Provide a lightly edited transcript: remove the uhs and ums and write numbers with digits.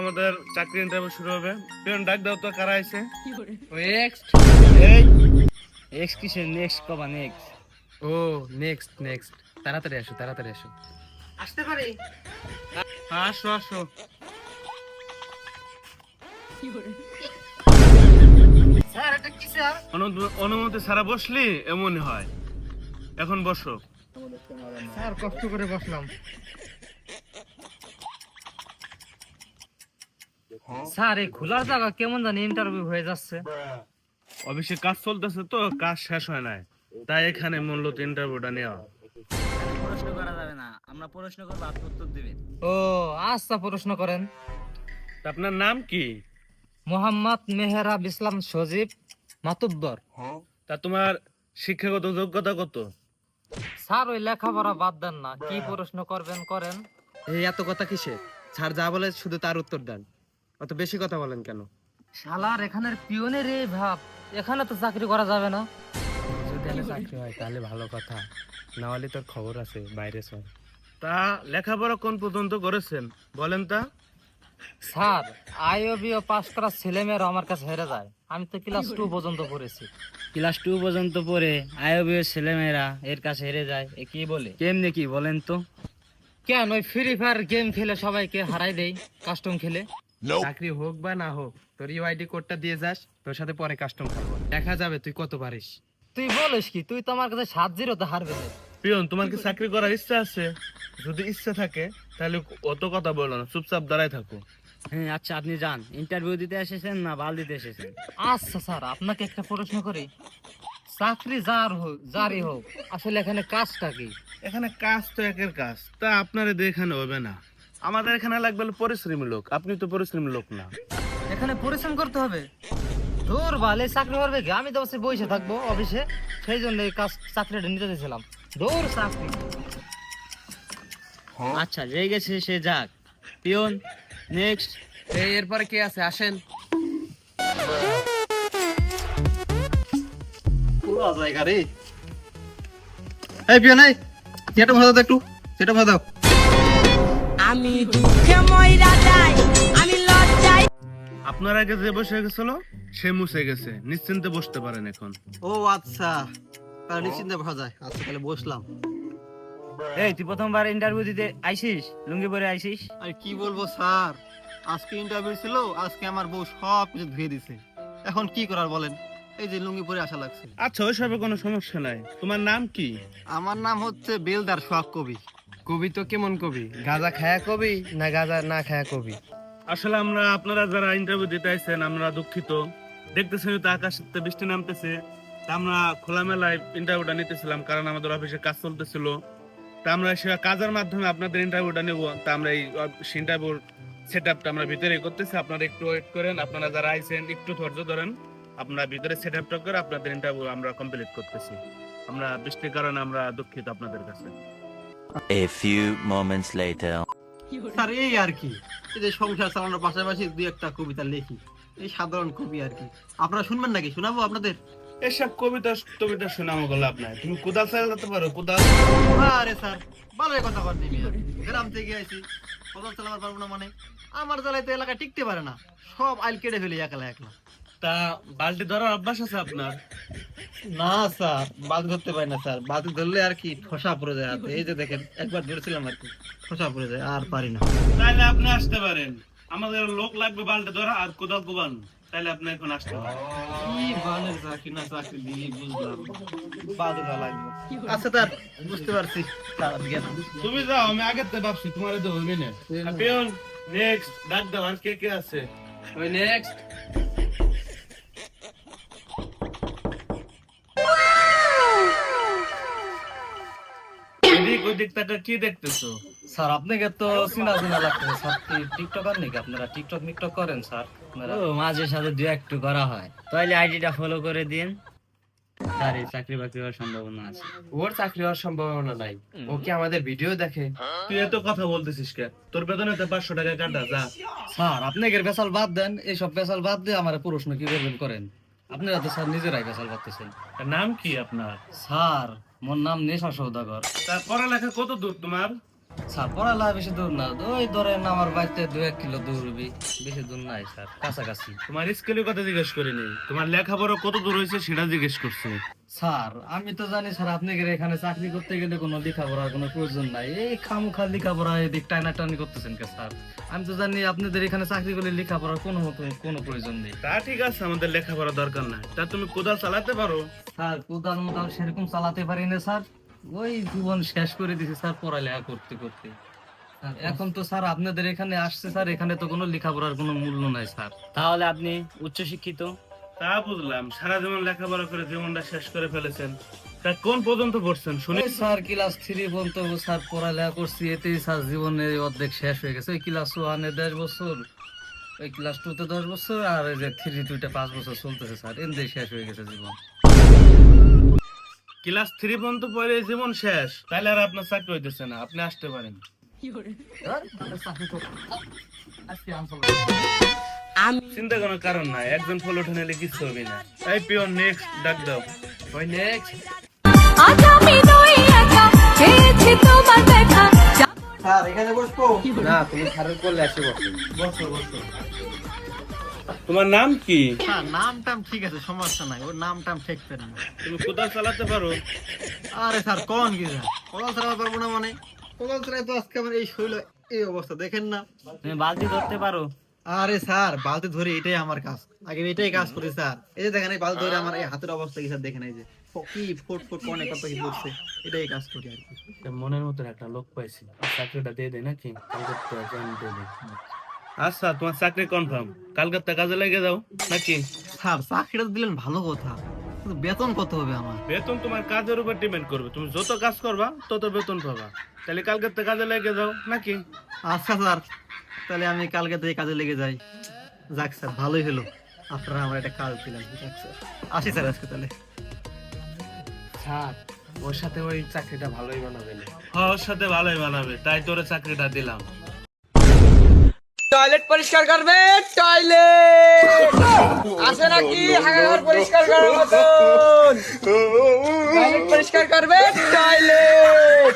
আমাদের চাকরি ইন্টারভিউ শুরু হবে। পিয়ন ডাক দাও তো, কারা আইছে? নেক্সট এই নেক্সট কিসের নেক্সট কবা নেক্সট? ও নেক্সট নেক্সট, তাড়াতাড়ি আসো তাড়াতাড়ি আসো। আসতে পারি? আসো আসো। স্যার এটা কি স্যার? অনুমতি ছাড়া বসলি এমনই হয়। এখন বসো। স্যার কষ্ট করে বসলাম। স্যার এই খোলার জায়গা কেমন জানি ইন্টারভিউ হয়ে যাচ্ছে। অফিসে কাজ চলতেছে তো, কাজ শেষ হয় নাই, তাই এখানে মূলত ইন্টারভিউটা নেওয়া। প্রশ্ন করা যাবে না, আমরা প্রশ্ন করবো, আপনি উত্তর দিবেন। ও আচ্ছা, প্রশ্ন করেন। তা আপনার নাম কি? মোহাম্মদ মেহরাব ইসলাম সজীব মাতুব্বর। তা তোমার শিক্ষাগত যোগ্যতা কত? স্যার ওই লেখাপড়া বাদ দেন না, কি প্রশ্ন করবেন করেন। এই এত কথা কিসে? স্যার যা বলে শুধু তার উত্তর দেন, অত বেশি কথা বলেন কেন? শালার এখানের পিওনের এই ভাব, এখানে তো চাকরি করা যাবে না। যদি এখানে চাকরি হয় তাহলে ভালো কথা, না হলে তোর খবর আছে বাইরে চল। তা লেখাপড়া কোন পর্যন্ত করেছেন বলেন তা? স্যার আইওবিও পাস করা ছেলেমেয়েরা আমার কাছে হেরে যায়, আমি তো ক্লাস 2 পর্যন্ত পড়েছি। ক্লাস 2 পর্যন্ত পড়ে আইওবিএর ছেলেমেয়েরা এর কাছে হেরে যায়, এ কি বলে? কেমনে কি বলেন তো? কেন ওই ফ্রি ফায়ার গেম খেলে সবাইকে হারাই দেই, কাস্টম খেলে। চাকরি হোক বা না হোক, তোর ইউআইডি কোডটা দিয়ে যাস, তোর সাথে পরে কাস্টম করবো, দেখা যাবে তুই কত পারিস। তুই বলিস কি, তুই তো আমার কাছে 7-0 হারবে না। পিয়ন, তোমার কি চাকরি করার ইচ্ছা আছে? যদি ইচ্ছা থাকে তাহলে অত কথা বলো না, চুপচাপ দাঁড়ায় থাকো। হ্যাঁ আচ্ছা, আপনি যান। ইন্টারভিউ দিতে এসেছেন না বাল দিতে এসেছেন? আচ্ছা স্যার, আপনাকে একটা প্রশ্ন করি, চাকরি যারই হোক আসলে এখানে কাজটা কি? এখানে কাজ তো একের কাজ, তা আপনার এখানে হবে না। আমাদের এখানে লাগবে হলো পরিশ্রমী লোক, আপনি তো পরিশ্রমী লোক না। এখানে পরিশ্রম করতে হবে? দূর ভালে চাকরি করবে কি, আমি তো বসে বসে থাকবো অফিসে, সেই জন্য এই কাজ চাকরিটা নিতে দিয়েছিলাম। দূর চাকরি। আচ্ছা, যে গেছে সে যাক। Peon next. এই এরপরে কে আছে আসেন। পুরো জায়গা রে। এই পিয়ন, এই সেটা ভালো দাও, একটু সেটা ভালো দাও। আমি দুঃখে মইরা যাই, আমি লজ্জায়। আপনার আগে যে বসে গেছিল সে মুছে গেছে, নিশ্চিন্তে বসতে পারেন এখন। ও আচ্ছা, তাহলে নিশ্চিন্তে বসা যায়। আচ্ছা তাহলে বসলাম। এই তুই প্রথমবার ইন্টারভিউ দিতে আইছিস, লুঙ্গি পরে আইছিস? আর কি বলবো স্যার, আজকে ইন্টারভিউ ছিল, আজকে আমার বউ সব কিছু ধুয়ে দিছে। এখন কি করার বলেন, এই যে লুঙ্গি পরে আসা লাগছে। আচ্ছা, ওইসবে কোনো সমস্যা নাই। তোমার নাম কি? আমার নাম হচ্ছে বেলদার সোহাগ কবি। কবি তো কেমন কবি? গাঁজা খায়া কবি না গাঁজা না খায়া কবি? আসলে আপনারা যারা ইন্টারভিউ দিতে আইছেন আমরা দুঃখিত। দেখতেছেন তো আকাশে বৃষ্টি নামতেছে, তা আমরা খোলামেলায় ইন্টারভিউটা নিতেছিলাম, কারণ আমাদের অফিসে কাজ চলতেছিল। তা আমরা সে কাজের মাধ্যমে আপনাদের ইন্টারভিউটা নেব। তা আমরা এই ইন্টারভিউর সেটআপটা আমরা ভিতরে করতেছি, আপনারা একটু ওয়েট করেন। আপনারা যারা আইছেন একটু ধৈর্য ধরেন, আপনারা ভিতরে সেটআপটা করে আপনাদের ইন্টারভিউ আমরা কমপ্লিট করতেছি। আমরা বৃষ্টির কারণে আমরা দুঃখিত আপনাদের কাছে। A few moments later. Sir এই আর কি, এই যে সংসার চালানোর পাশাপাশি দুই একটা কবিতা লিখি, এই সাধারণ কবি আর কি। আপনারা শুনবেন নাকি? শোনাবো আপনাদের? এসব কবিতা শোনাবো গেল আপনার, তুমি কোদাল চালাতে পারো? কোদাল? আরে স্যার ভালোই কথা বলেন, গ্রাম থেকে আইছি, কোদাল চালাবার পারবো না মানে? আমার জ্বালায় তো এলাকা টিকতে পারে না, সব আইল কেটে ফেলি একলা একলা। তা বালতি ধরার অভ্যাস আছে আপনার? না স্যার, বাদ ধরতে পারি না স্যার, বাদ ধরলে আর কি ঠোসা পড়ে যায় হাতে। এই যে দেখেন একবার ধরেছিলাম আর কি, ঠোসা পড়ে যায়, আর পারি না। তাইলে আপনি আসতে পারেন, আমাদের লোক লাগবে বালতি ধরা আর কোদাল কোবান, তাইলে আপনি এখন আসতে পারেন। কি বালের চাকরি না চাকরি দিয়ে বুঝলাম, বাদ ধরা লাগবে। আচ্ছা স্যার, বুঝতে পারছি। তুমি যাও, আমি আগের থেকে ভাবছি তোমার তো হইবে না। পিয়ন নেক্সট ডাক দাও, আর কে কে আছে? ওই নেক্সট। এদিক ওদিক তাকা কি দেখতেছো? স্যার আপনাকে তো চিনা চিনা লাগতেছে, স্যার কি টিকটকার নাকি আপনারা? টিকটক মিকটক করেন স্যার আপনারা? ও মাঝে সাথে দু একটু করা হয়, তাহলে আইডিটা ফলো করে দিন। স্যার এই চাকরি বাকরি হওয়ার সম্ভাবনা আছে। ওর চাকরি হওয়ার সম্ভাবনা নাই, ও কি আমাদের ভিডিও দেখে? তুই এত কথা বলতেছিস কে? তোর বেতনেতে 500 টাকা কাটা, যা। স্যার আপনাকে পেশাল বাদ দেন, এইসব পেশাল বাদ দিয়ে আমার প্রশ্ন কি করবেন করেন। আপনারা তো স্যার নিজেরাই পেশাল বাদতেছেন। নাম কি আপনার? স্যার মোর নাম নেশা সৌদাগর। তা পড়ালেখা কত দূর তোমার? স্যার পড়ালেখা বেশি দূর না, ওই ধরেন আমার বাড়িতে 2-1 কিলো দূর, বেশি দূর নাই স্যার, কাছাকাছি। তোমার স্কুলের কথা জিজ্ঞেস করিনি, তোমার লেখাপড়া কত দূর হয়েছে সেটা জিজ্ঞেস করছি। স্যার আমি তো জানি স্যার, আপনি এখানে চাকরি করতে গেলে কোনো লেখাপড়ার কোনো প্রয়োজন নাই, এই খামোখা লেখাপড়া এদিক টানাটানি করতেছেন কে স্যার? আমি তো জানি আপনাদের এখানে চাকরি করলে লেখাপড়ার কোনো মতো কোনো প্রয়োজন নেই। তা ঠিক আছে, আমাদের লেখাপড়া দরকার নাই, তা তুমি কোদাল চালাতে পারো? স্যার কোদাল মোদাল সেরকম চালাতে পারি না স্যার, ওই জীবন শেষ করে দিছি স্যার পড়ালেখা করতে করতে। স্যার, এখন তো স্যার আপনাদের এখানে আসছে স্যার, এখানে তো কোনো লেখাপড়ার কোনো মূল্য নাই স্যার। তাহলে আপনি উচ্চশিক্ষিত? তা বুঝলাম, সারা জীবন লেখাপড়া করে জীবনটা শেষ করে ফেলেছেন, তা কোন পর্যন্ত পড়ছেন শুনি? ওই স্যার ক্লাস 3 পর্যন্ত স্যার পড়ালেখা করছি, এতেই স্যার জীবনের অর্ধেক শেষ হয়ে গেছে। ওই ক্লাস 1-এ 10 বছর, ওই ক্লাস 2-তে 10 বছর, আর ওই যে 3-2-তে 5 বছর চলতেছে স্যার, এতেই শেষ হয়ে গেছে জীবন। ক্লাস 3 পর্যন্ত পড়ে জীবন শেষ, তাহলে আর আপনার চাকরি হইতেছে না, আপনি আসতে পারেন। আমি চিন্তা কোনো কারণ নাই, একজন ফল উঠে নিলে কিছু হবে না। এই পিওর নেক্সট ডাক দাও। ওই নেক্সট। আজ আমি নই একা, পেয়েছি তোমার দেখা। স্যার এখানে বসবো? না, তুমি স্যারের কোলে এসে বসো। বসো বসো। তোমার নাম কি? স্যার নাম টাম ঠিক আছে, সমস্যা নাই, ওর নাম টাম ঠিক পেন না। তুমি কোদাল চালাতে পারো? আরে স্যার কোন কি স্যার, কোদাল চালাতে পারবো না মানে? কোদাল চালাই তো আজকে আমার এই শৈল এই অবস্থা দেখেন না। তুমি বালতি ধরতে পারো? আরে স্যার বালতি ধরে এটাই আমার কাজ, আগে এটাই কাজ করি স্যার। এই যে দেখেন এই বালতি ধরে আমার এই হাতের অবস্থা কি স্যার, দেখেন এই যে কি ফুট ফুট কোনে কত কি করছে, এটাই কাজ করি আর কি। মনের মতো একটা লোক পাইছি, চাকরিটা দিয়ে দেয় নাকি? কালকে দিয়ে দেয়। আচ্ছা, তোমার চাকরি কনফার্ম, কালকে তো কাজে লেগে যাও নাকি? স্যার চাকরিটা দিলেন ভালো কথা, কিন্তু বেতন কত হবে আমার? বেতন তোমার কাজের উপর ডিপেন্ড করবে, তুমি যত কাজ করবা তত বেতন পাবা। তাহলে কালকে তো কাজে লেগে যাও নাকি? আচ্ছা স্যার, তাহলে আমি কালকে থেকে কাজে লেগে যাই। যাক স্যার ভালোই হলো, আপনারা আমার একটা কাজ দিলেন। যাক স্যার, আসি স্যার আজকে তাহলে। স্যার ওর সাথে ওই চাকরিটা ভালোই বানাবে না। হ্যাঁ, ওর সাথে ভালোই বানাবে, তাই তোরে চাকরিটা দিলাম। টয়লেট পরিষ্কার করবে, টয়লেট আছে নাকি হাগার পরিষ্কার করার মতন? টয়লেট পরিষ্কার করবে, টয়লেট।